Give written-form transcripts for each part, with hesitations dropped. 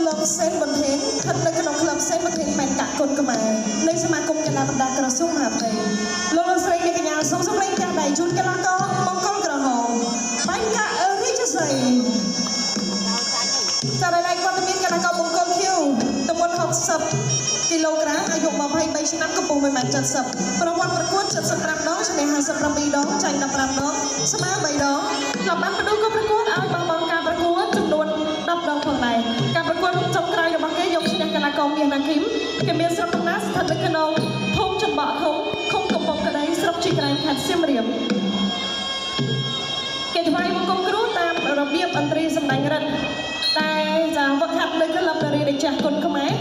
លោកសេនប៊ុនហេងស្ថិតនៅក្នុងក្លឹបសេនប៊ុនហេងបែនកាក់គុនខ្មែរនៃសមាគមកីឡាបណ្ដាក្រសួងមហាផ្ទៃលោកស្រីនាងកញ្ញាសូមសម្លេងទាំងដៃជូនកីឡាករបង្គោលក្រហមបែនកាក់រាជសីចារឡៃវត្តមានកីឡាករបង្គោលខៀវទម្ងន់60គីឡូក្រាមអាយុ23ឆ្នាំកម្ពស់1.70ប្រវត្តិប្រកួត75ដងឈ្នះ57ដងចាញ់15ដងស្មើ3ដងក្លឹបបានផ្ដួលគូប្រកួតឲ្យបងបងការប្រកួតចំនួន10ដងផងដែរការប្រកួតចុងក្រោយរបស់គេយកឈ្នះកីឡាករមាសណាគីមគេមានស្រុកកំណើតស្ថិតនៅក្នុងភូមិចំបក់ធំឃុំកំពង់ក្ដីស្រុកជីក្រែងខេត្តសៀមរាបគេថ្វាយបង្គំគ្រូតាមរបៀបអន្តរីសម្ដែងរិទ្ធតែចាវឹកហាត់នៅក្លឹបនារីដែលចាស់គុនខ្មែរ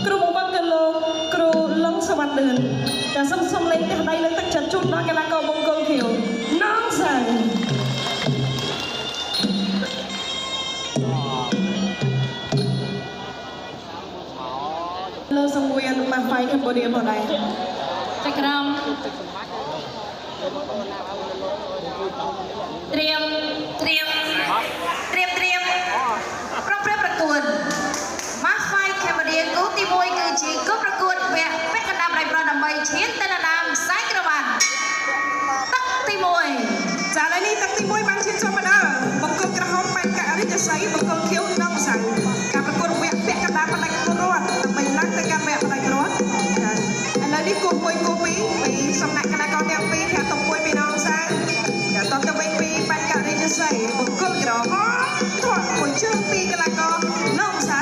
គ្រូបង្វឹកគឺលោកគ្រូលឹងសវណ្ណលឿនចាសូមលេងផ្ទះដៃលើទឹកចិត្តជូនដល់កីឡាករបង្គោលខៀវណងសៅលើសមួយអនុមាហ្វៃកម្ពុជាផងដែរតែក្រមត្រៀមប្រព្រឹត្តប្រកួតម៉ាហ្វៃកម្ពុជាគូទី1គឺជាគូប្រកួតវគ្គពាក់កណ្ដាលដៃប្រដើម្បីឈានទៅដល់ដើមខ្សែក្រវ៉ាត់ទឹកទី1ចាឥឡូវនេះទឹកទី1បានឈានចូលមកដល់បង្គោលក្រហមបែនកាក់រាជសីបង្គោលខៀវណងសៅការប្រកួតវគ្គពាក់កណ្ដាលផ្ដាច់គូរដ្ឋដើម្បីឡើងទៅកាន់វគ្គផ្ដាច់រដ្ឋចាឥឡូវនេះគូ1គូ2ពីសំណាក់គណៈកម្មការទាំងពីរថាតុប1ពីណងសៅចាតទៅវិញពីបែនកាក់រាជសីបង្គោលក្រហមធាត់មួយជើងពីកីឡាករណងសៅ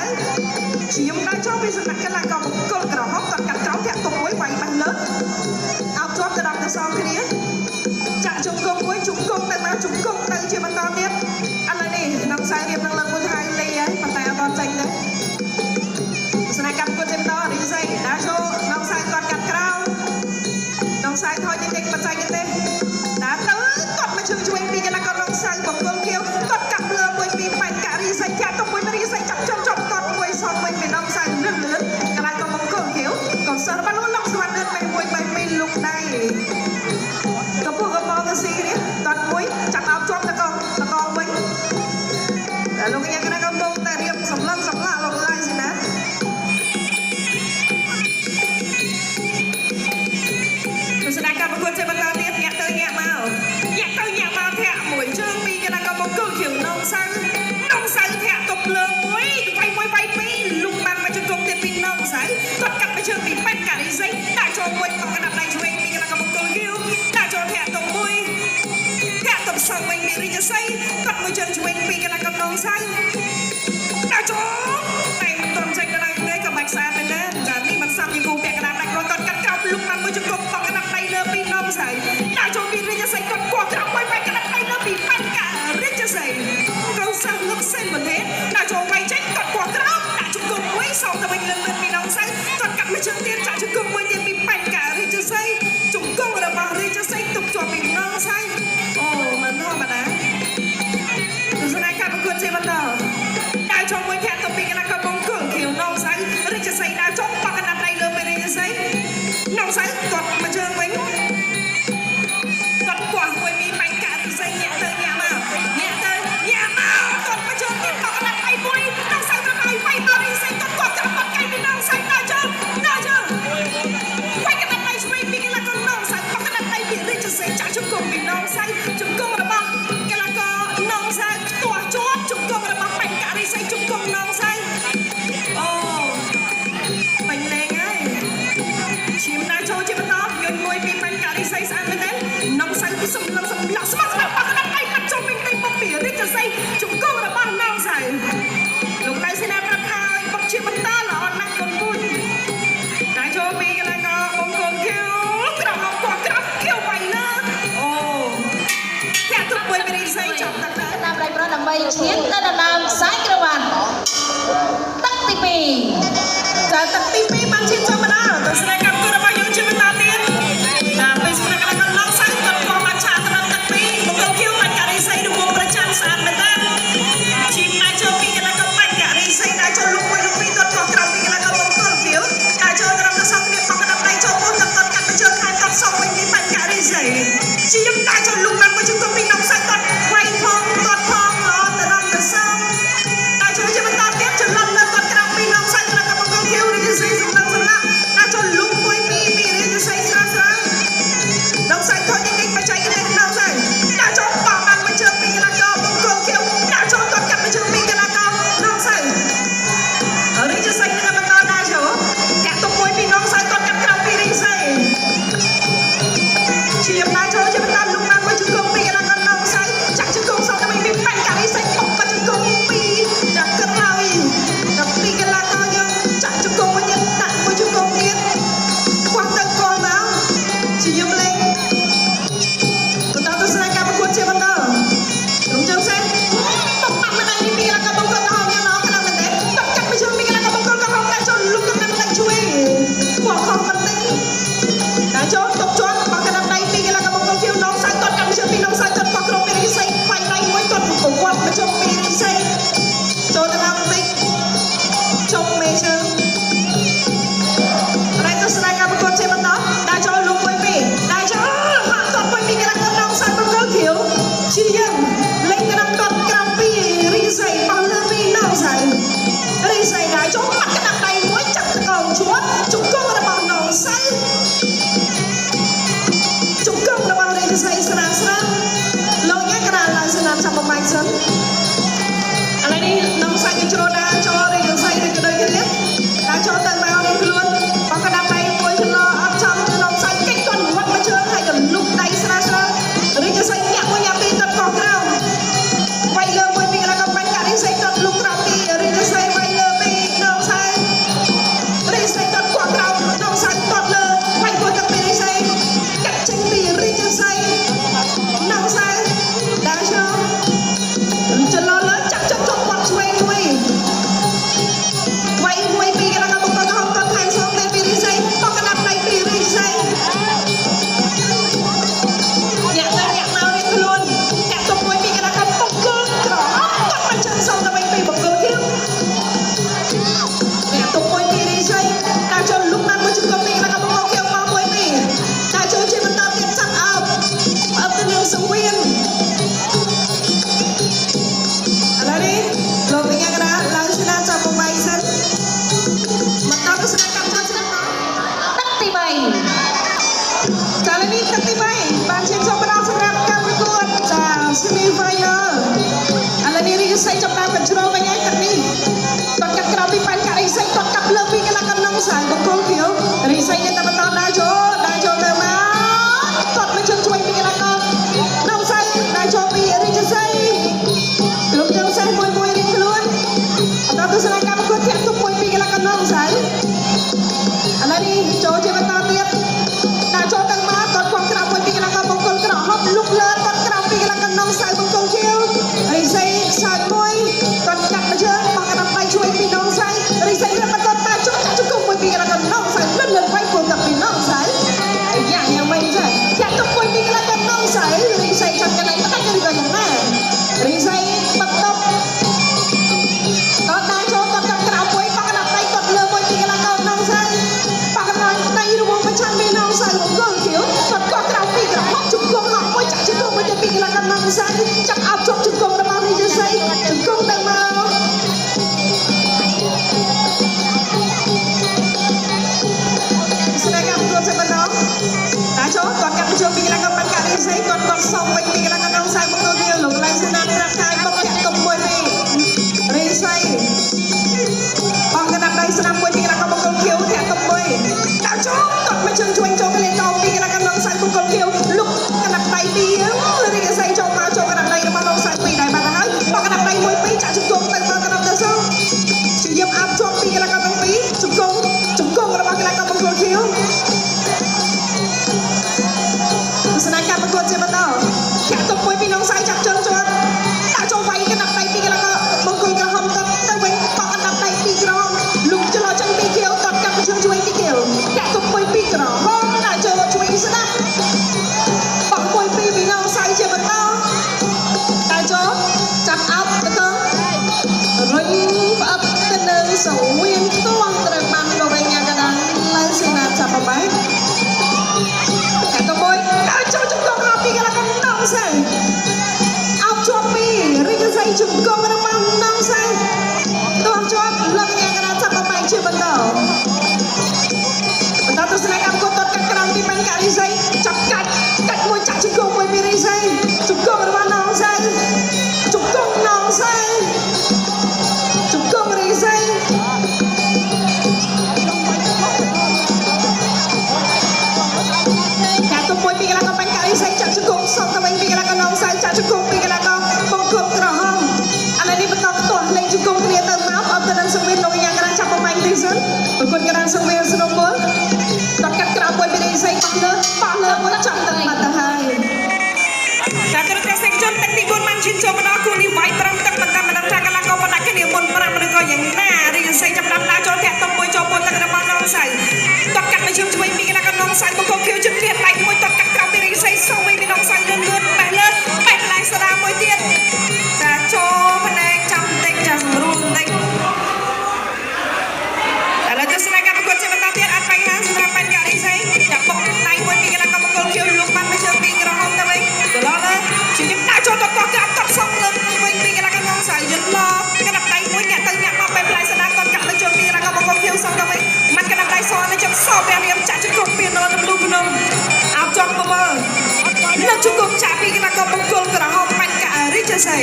ជាមដល់ចូលពីសំណាក់កីឡាករបង្គោលក្រហមគាត់កាត់ក្រោមធាក់តុប1វាយបាញ់លើអោបជាប់ទៅដល់ទៅសងគ្នាចាក់ជង្គង់មួយជង្គង់ទៅមកជង្គង់ទៅជាបន្តទៀតឥឡូវនេះណងសៅរៀបនឹងលើកមួយថ្ងៃលេហើយប៉ុន្តែអត់ចេញទេស្នេហ៍កម្មគុណទេបន្តរីស័យដើរចូលណងសៅគាត់កាត់ក្រោមណងសៅថយតិចបច្ចេកទេសដើរទៅគាត់មកជើងឆ្វេងពីកីឡាករណងសៅបង្គោលខៀវគាត់កាត់លើមួយពីបែកការីស័យចាក់ទៅមួយរីស័យចាប់គាត់មួយសតមួយពីណងសៅលឿនកីឡាករបង្គោលខៀវក៏សរបានលុកស្វាត់លឿនបែកមួយបែកពីរលុកដៃកំពុងកំងទៅស៊ីនេះគាត់មួយចាប់អោបជាប់តកងវិញតែលោកយ៉ាងណាកំពុងតែរៀបសម្លឹងសម្លាក់លោកឡាយស៊ីណាទស្សនកម្មប្រកួតជាបន្តទៀតញាក់ទៅញាក់មកធាក់មួយជើងពីកីឡាករបង្គោលខៀវណងសៅធាក់ទប់លើមួយវាយពីរលុកបានមកជង្គង់ទៀតពីណងសៅគាត់កាត់មកជើងពីបែកការីស័យដាក់ចូលមួយបកកណ្ដាប់ដៃឆ្វេងពីកីឡាករបង្គោលខៀវដាក់ចូលធាក់ទប់មួយធាក់ទប់សងវិញពីរាជសីគាត់មួយជើងឆ្វេងពីកីឡាករណងសៅដាក់ចូលតែមិនទាន់ចេញទៅដល់នេះក៏បាច់ស្អាតមែនទេចានេះមិនសាប់ជាគូពាក់កណ្ដាលដាច់គាត់កាត់ក្រោមលុកបានមួយជង្គង់បកកណ្ដាប់ដៃលើពីណងសៅដាក់ចូលពីរាជសីគាត់គោះក្រោមមួយបែកកណ្ដាប់ដៃលើពីបែកការាជសីក៏សាស់លោកសេនបន្ទេដាក់ចូលវាយចេញគាត់គោះក្រោមដាក់ជង្គង់មួយសងទៅវិញលឿនពីណងសៅគាត់កាត់មួយជើងទៀតចាក់ជង្គង់មួយទៀតពីបែកការាជសីជង្គង់របស់រាជសីទប់ជាប់ពីណងសៅអូមិនធម្មតាទស្សនកម្មប្រកួតជាបន្តដាក់ចូលមួយធាក់ទៅពីកីឡាករបង្គោលខៀវណងសៅរាជសីដាក់ចូលបកកណ្ដាប់ដៃលើពីរាជសីណងសៅគាត់មួយជើងវិញគាត់គោះមួយពីបែកការាជសីញាក់ទៅញាក់មកគាត់មកជើងទៀតបកកណ្ដាប់ដៃមួយណងសៅត្រូវឲ្យវាយមករាជសីគាត់គោះចាប់បាត់កៃពីណងសៅដាក់ចូលវាយកណ្ដាប់ដៃឆ្វេងពីកីឡាករណងសៅបកកណ្ដាប់ដៃពីរាជសីចាក់ជង្គង់ពីណងសៅជង្គង់របស់កីឡាករណងសៅខ្ទាស់ជាប់ជង្គង់របស់បែកការីសីជង្គង់ណងសៅអូបាញ់លេងហើយឈាមណាចូលជាបន្តយន្តមួយពីបែកការីសីស្អាតមែនទេណងសៅពីសម្លឹងសម្លាក់ស្មាត់បកកណ្ដាប់ដៃកាត់ចូលវិញទៅមកពីរាជសីជង្គង់របស់ណងសៅលោកដៃសេនាប្រាប់ហើយបុកជាបន្តល្អណាស់កូនពុញតែចូលពីកីឡាករបង្គោលខៀវក្រហមគាត់ក្រោមខៀវវាយលើអូធាក់ទុកមួយពីរាជសីចាប់ទឹកកណ្ដាប់ដៃប្រដើម្បីឈានទៅដល់ដើមខ្សែក្រវ៉ាត់ទឹកទី2ចាទឹកទី2បានឈានចូលមកដល់ទស្សនកម្មគូរបស់យើងជាបន្តទៀតតាមពីសំណាក់កីឡាករណងសៅគាត់ក៏បានឆាទៅដល់ទឹក2បង្គោលខៀវបាញ់ការីសីរង្វង់ប្រចាំស្អាតមែនទេឈីមណាចូលពីកីឡាករបាញ់ការីសីដាក់ចូលលុកមួយលុកពីរគាត់ក៏ក្រោមពីកីឡាករបង្គោលខៀវដាក់ចូលត្រឹមទៅសងគ្នាបកកណ្ដាប់ដៃចូលពោះគាត់កាត់មកជើងខាងគាត់សងវិញពីបាញ់ការីសីឈីមដាក់ចូលលុកបានមួយជង្គង់ពីណងសៅគាត់វាយផងគាត់ផងល្អទៅដល់ទៅស ចូលជាបន្តទៀតដាក់ចូលទាំងមកគាត់គាត់ក្រៅមួយពីកន្លងកបង្គោលក្រហមលុកលើគាត់ក្រៅពីកន្លងកណ្ដងសៅបង្គោលខៀវរីស័យខ្សែមួយគាត់កាត់មកជើងបោះកណ្ដាប់ដៃជួយពីដងសៅរីស័យរត់បន្តតែចូលចាក់ជង្គង់មួយពីកន្លងកណ្ដងសៅលឿនលឿនវាយគោលតាពីដងសៅយ៉ាងមិនចាចាក់ទុកមួយពីកន្លងកណ្ដងសៅរីស័យចាប់កន្លែងតែគឺក៏យ៉ាងណារីស័យបន្តគាត់ដាក់ចូលគាត់កាត់ក្រៅមួយបោះកណ្ដាប់ដៃគាត់លើមួយពីកន្លងកណ្ដងសៅបោះកណ្ដាប់ដៃរវងប្រចាំពីដងសៅបង្គោលខៀវគាត់គាត់ក្រៅពីក្រហមជង្គង់ហក់មួយចាក់ជង្គង់មួយទៅពីកន្លងកណ្ដងសៅចាប់អោបជប់ជង្គង់របស់រីស័យជង្គង់ទៅមកស្នេហ៍កម្មគាត់ចាំបន្តតាចូលគាត់កាត់បញ្ចូលពីកន្លងបាញ់ការីស័យគាត់សងវិញពីកន្លងកណ្ដងសៅបង្គោលខៀវលោកឡើងស្នាមក្រាបកាយបុកចាក់ទុំមួយពីរីស័យបងកណ្ដាប់ដៃស្នាមមួយពីកន្លងបង្គោលខៀវធាក់ទុំមួយតាចូលគាត់មកជើងជួយចូលកលេចោពីកន្លងកណ្ដងសៅបង្គោលខៀវលុកកណ្ដាប់ដៃពីរីស័យចូលមកចូលកណ្ដាប់ដៃរបស់ដងសៅពីដៃបាត់ហើយបងកណ្ដាប់ដៃមួយពីចាក់ជង្គង់ទៅមកកណ្ដាប់ទៅសងជាយាមអាប់ជាប់ពីកន្លងកណ្ដាប់ពីជង្គង់របស់កន្លងបង្គោលខៀវស្នាកម្មប្រកួតជាបន្តចាក់ទុកមួយពីដងសៅចាប់ជើងជាប់ដាក់ចូលវាយកណ្ដាប់ដៃពីកន្លងបង្គោលក្រហមទៅវិញបោះកណ្ដាប់ដៃពីក្រហមលុកចលោចឹងពីខៀវតកាត់ពីជើងជួយពីខៀវចាក់ទុកមួយពីក្រហមដាក់ចូលជួយស្ដាប់បោះមួយពីដងសៅជាបន្តដាក់ចូលចាប់អោបទៅរុញផ្អឹបទៅនៅសវៀនខ្ទង់ត្រូវបានលោករញ្ញាកណ្ដាលឡើងសេនាចាប់បបែកកាត់ទៅមួយដាក់ចូលជង្គង់ពីកន្លងកណ្ដងសៅអោបជាប់ពីរីកស័យជង្គង់របស់ដងសៅទោះជាប់លោករញ្ញាកណ្ដាលចាប់បបែកជាបន្តទស្សនកម្មគាត់កាត់ក្រោមពីបាញ់ការីស័យចាប់កាច់មួយចាក់ជង្គង់មួយពីរីស័យជង្គង់របស់ដងសៅជង្គង់ដងសៅជង្គង់រីស័យចាក់ទុំមួយពីកន្លងបាញ់ការីស័យចាក់ជង្គង់សងទៅវិញពីកន្លងដងសៅចាក់ជង្គង់ពីកន្លងបង្គោលក្រហមអានេះបន្តផ្ទាស់លេងជង្គង់គ្នាទៅមកអត់ទៅនឹងសង្វៀនលោកយ៉ាងកណ្ដាលចាប់បបាញ់ទីសិនប្រគល់កណ្ដាលសង្វៀនស្នុំមើលគាត់កាត់ក្រៅមួយពីរីស័យបោះលើមួយចាប់ទៅបាត់ទៅហើយតែត្រូវតែសេចក្ដីទឹកទី4បានឈានចូលមកដល់គូនេះវាយត្រឹមទឹកបន្តមិនដឹងថាកន្លងក៏បណ្ដាគ្នាមុន5ឬក៏យ៉ាងណារីស័យចាប់ដើមចូលធាក់ទុំមួយចូលពោះទឹករបស់ដងសៅគាត់កាត់មកជើងឆ្វេងពីកន្លងដងសៅបង្គោលខៀវជិតទៀតដៃមួយគាត់កាត់ក្រៅពីរីស័យសងវិញពីដងសៅលឿនបេះលើបេះឡើងស្ដាមួយទៀតចាចូលផ្នែកចាំតិចចាស្រួលតិចឥឡូវទស្សនកម្មប្រកួតជាបន្តទៀតអត់បញ្ហាសម្រាប់បញ្ហារីស័យចាប់បុកដៃមួយពីកន្លងបង្គោលខៀវលោកបានមកជើងពីក្រហមទៅវិញទៅឡលើជាញឹមដាក់ចូលទៅកោះក្រាបតសងលើវិញពីកន្លងដងសៅយន្តឡកណ្ដាប់ដៃមួយញាក់ទៅញាក់មកបែបផ្លែស្ដាប់គាត់កាត់មកជើងពីកន្លងបង្គោលខៀវសងទៅវិញមាត់កណ្ដាប់ដៃសនៅជិតសព្រះរាមចាក់ជង្គង់ពីនរភ្នំអោបជាប់មកមើលលើជង្គង់ចាក់ពីកណ្ដាប់បង្គោលក្រហមបាញ់ការីចស័យ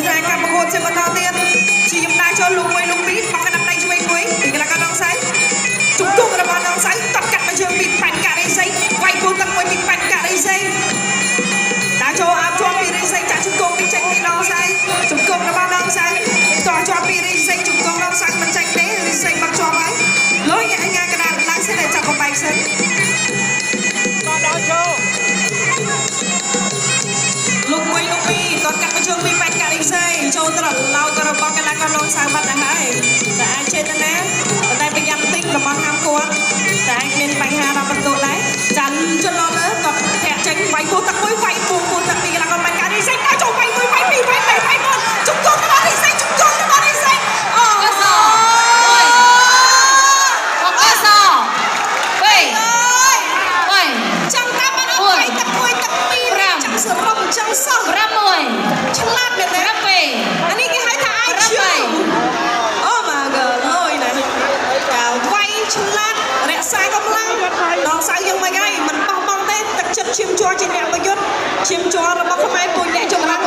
តែកម្មប្រកួតជាបន្តទៀតជាញឹមដាក់ចូលលោកមួយលោកពីរបោះកណ្ដាប់ដៃឆ្វេងមួយពីកន្លងដងសៅជង្គង់របស់ដងសៅតកាត់មកជើងពីបាញ់ការីស័យវាយគោលទឹកមួយពីបាញ់ការីស័យដាក់ចូលអោបជាប់ពីរីស័យចាក់ជង្គង់ពីចេញពីដងសៅជង្គង់របស់ដងសៅតជាប់ពីរីស័យជង្គង់ដងសៅមិនចេញទេរីស័យបាត់ជាប់ហើយលោកញ៉ាំកណ្ដាលឡើងសិនតែចាប់បបែកសិនមកដល់ចូលលោកមួយលោកពីរតកាត់មកជើងពីបាញ់ការីស័យចូលត្រឡោករបស់កន្លងដងសៅបាត់ទៅហើយតែអាចចេតនាតែប្រយ័ត្នតិចរបស់ហាមគាត់តែអាចមានបញ្ហាដល់បន្ទោដែរចាន់ចន្លោះលើគាត់ធាក់ចេញវាយពោះទឹកមួយវាយពោះទឹកពីកន្លងបាញ់ការីស័យដល់ចូលវាយមួយវាយពីរវាយ3វាយ4ជង្គង់របស់រីស័យជង្គង់របស់រីស័យអូសអូយអូសវិញចាំតាមបានអត់វាយទឹកមួយទឹកពីរចាំសរុបចាំសោះ6ឆ្លាតមែនទេអានេះគេហៅថា IQ អូ my god អើយណាចាវាយឆ្លាតរក្សាកម្លាំងដងសៅយើងមិនហើយមិនបោះបង់ទេទឹកចិត្តឈាមជ័រជាអ្នកប្រយុទ្ធឈាមជ័ររបស់ខ្មែរពួកអ្នកចម្រាស់